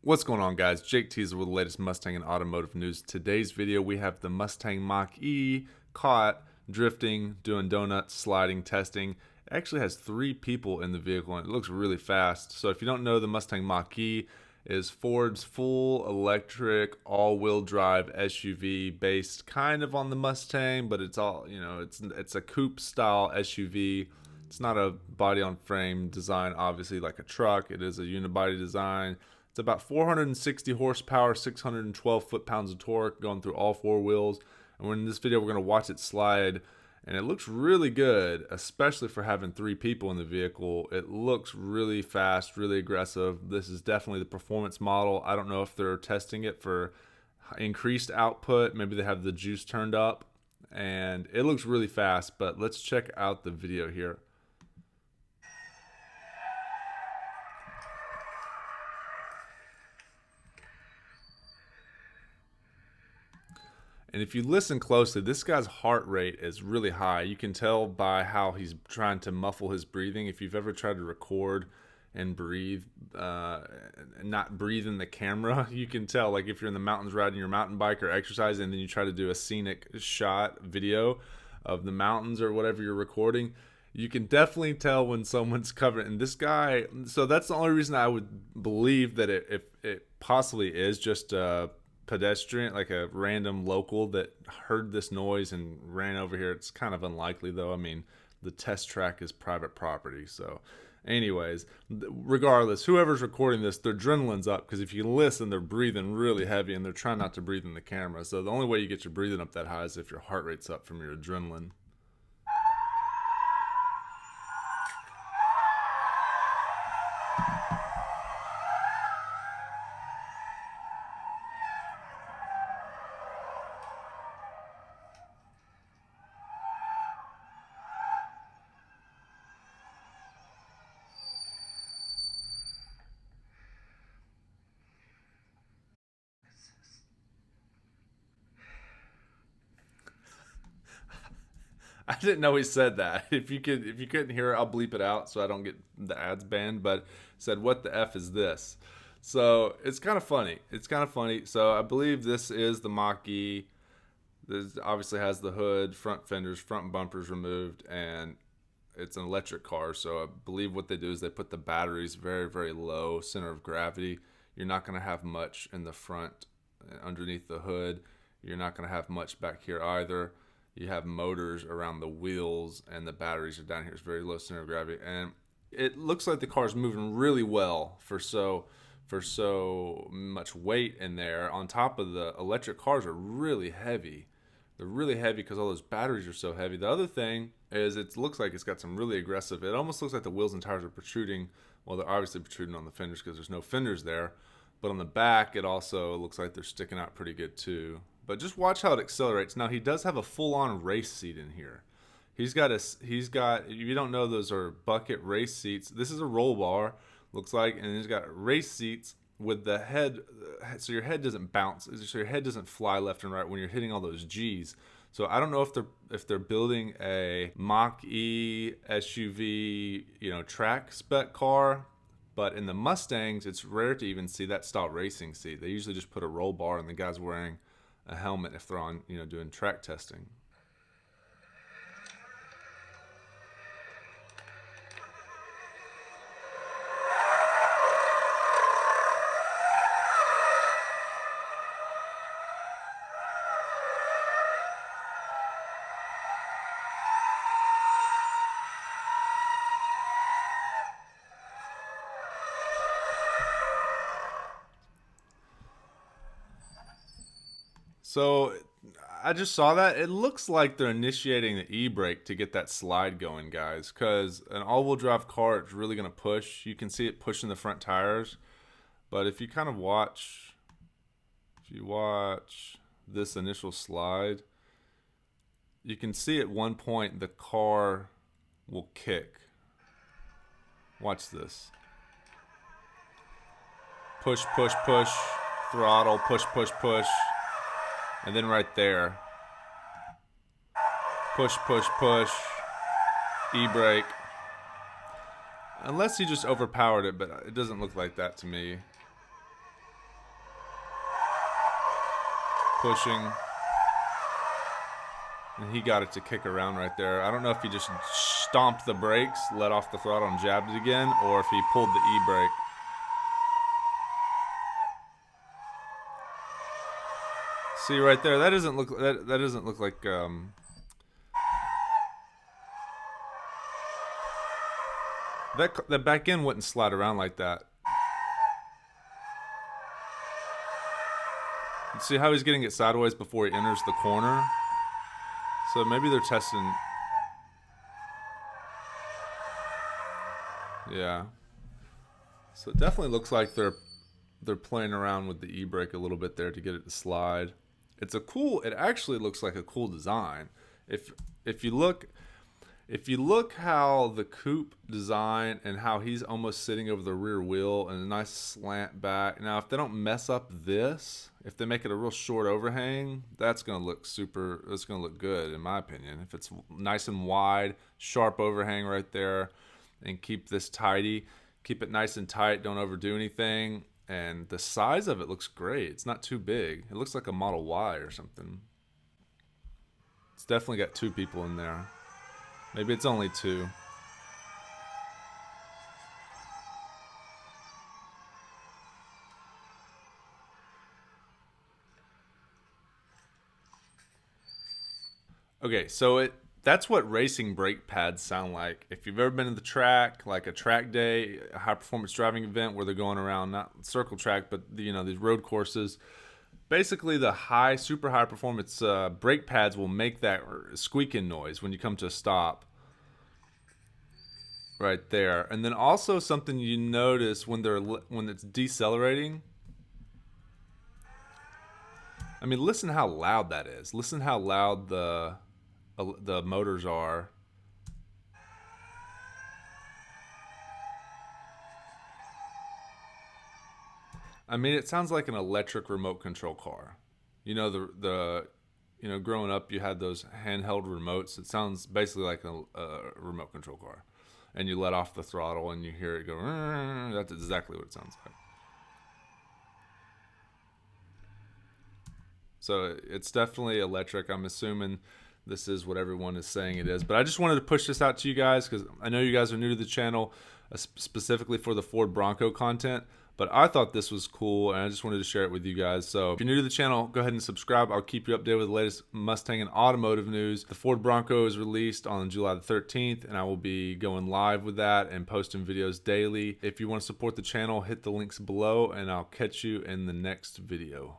What's going on, guys? Jake Tiesler with the latest Mustang and automotive news. Today's video, we have the Mustang Mach E caught drifting, doing donuts, sliding, testing. It actually has 3 people in the vehicle and it looks really fast. So if you don't know, the Mustang Mach E is Ford's full electric all-wheel drive SUV based kind of on the Mustang, but it's all, it's a coupe style SUV. It's not a body on frame design, obviously, like a truck. It is a unibody design. It's about 460 horsepower, 612 foot-pounds of torque going through all 4 wheels. And in this video, we're going to watch it slide. And it looks really good, especially for having 3 people in the vehicle. It looks really fast, really aggressive. This is definitely the performance model. I don't know if they're testing it for increased output. Maybe they have the juice turned up. And it looks really fast, but let's check out the video here. And if you listen closely, this guy's heart rate is really high. You can tell by how he's trying to muffle his breathing. If you've ever tried to record and breathe, not breathe in the camera, you can tell. Like if you're in the mountains riding your mountain bike or exercising, and then you try to do a scenic shot video of the mountains or whatever you're recording, you can definitely tell when someone's covered. And this guy, so that's the only reason I would believe that it possibly is just pedestrian, like a random local that heard this noise and ran over here. It's kind of unlikely though. I mean, the test track is private property. So anyways, regardless, whoever's recording this, their adrenaline's up, because if you listen, they're breathing really heavy and they're trying not to breathe in the camera. So the only way you get your breathing up that high is if your heart rate's up from your adrenaline. I didn't know he said that. If you couldn't hear it, I'll bleep it out so I don't get the ads banned. But it said, "What the f is this?" So it's kind of funny. It's kind of funny. So I believe this is the Mach E. This obviously has the hood, front fenders, front bumpers removed, and it's an electric car. So I believe what they do is they put the batteries very, very low, center of gravity. You're not going to have much in the front, underneath the hood. You're not going to have much back here either. You have motors around the wheels, and the batteries are down here. It's very low center of gravity, and it looks like the car's moving really well for so much weight in there. On top of the electric cars are really heavy. They're really heavy because all those batteries are so heavy. The other thing is it looks like it's got some really aggressive. It almost looks like the wheels and tires are protruding. Well, they're obviously protruding on the fenders because there's no fenders there. But on the back, it also looks like they're sticking out pretty good too. But just watch how it accelerates. Now, he does have a full-on race seat in here. He's got, if you don't know, those are bucket race seats. This is a roll bar, looks like, and he's got race seats with the head, so your head doesn't bounce, so your head doesn't fly left and right when you're hitting all those G's. So I don't know if they're building a Mach E SUV, track spec car. But in the Mustangs, it's rare to even see that style racing seat. They usually just put a roll bar and the guy's wearing a helmet if they're on, doing track testing. So I just saw that. It looks like they're initiating the e-brake to get that slide going, guys, because an all-wheel drive car, it's really going to push. You can see it pushing the front tires. But if you kind of watch, this initial slide, you can see at one point the car will kick. Watch this. Push, push, push, throttle, push, push, push. And then right there, push, push, push, e-brake. Unless he just overpowered it, but it doesn't look like that to me. pushing. And he got it to kick around right there. I don't know if he just stomped the brakes, let off the throttle, and jabbed it again, or if he pulled the e-brake. See right there, that doesn't look like that back end wouldn't slide around like that. See how he's getting it sideways before he enters the corner? So maybe they're testing. Yeah. So it definitely looks like they're playing around with the e-brake a little bit there to get it to slide. It actually looks like a cool design. If you look how the coupe design and how he's almost sitting over the rear wheel and a nice slant back. Now, if they don't mess up this, if they make it a real short overhang, that's going to look good in my opinion. If it's nice and wide, sharp overhang right there, and keep this tidy, keep it nice and tight, don't overdo anything. And the size of it looks great. It's not too big. It looks like a Model Y or something. It's definitely got two people in there. Maybe it's only two. Okay, so that's what racing brake pads sound like. If you've ever been to the track, like a track day, a high performance driving event where they're going around, not circle track, but these road courses. Basically, the super high performance brake pads will make that squeaking noise when you come to a stop. Right there. And then also something you notice when it's decelerating. I mean, listen how loud that is. Listen how loud the motors are. I mean, it sounds like an electric remote control car. Growing up, you had those handheld remotes. It sounds basically like a remote control car. And you let off the throttle and you hear it go, that's exactly what it sounds like. So it's definitely electric. I'm assuming this is what everyone is saying it is. But I just wanted to push this out to you guys because I know you guys are new to the channel, specifically for the Ford Bronco content. But I thought this was cool, and I just wanted to share it with you guys. So if you're new to the channel, go ahead and subscribe. I'll keep you updated with the latest Mustang and automotive news. The Ford Bronco is released on July the 13th, and I will be going live with that and posting videos daily. If you want to support the channel, hit the links below, and I'll catch you in the next video.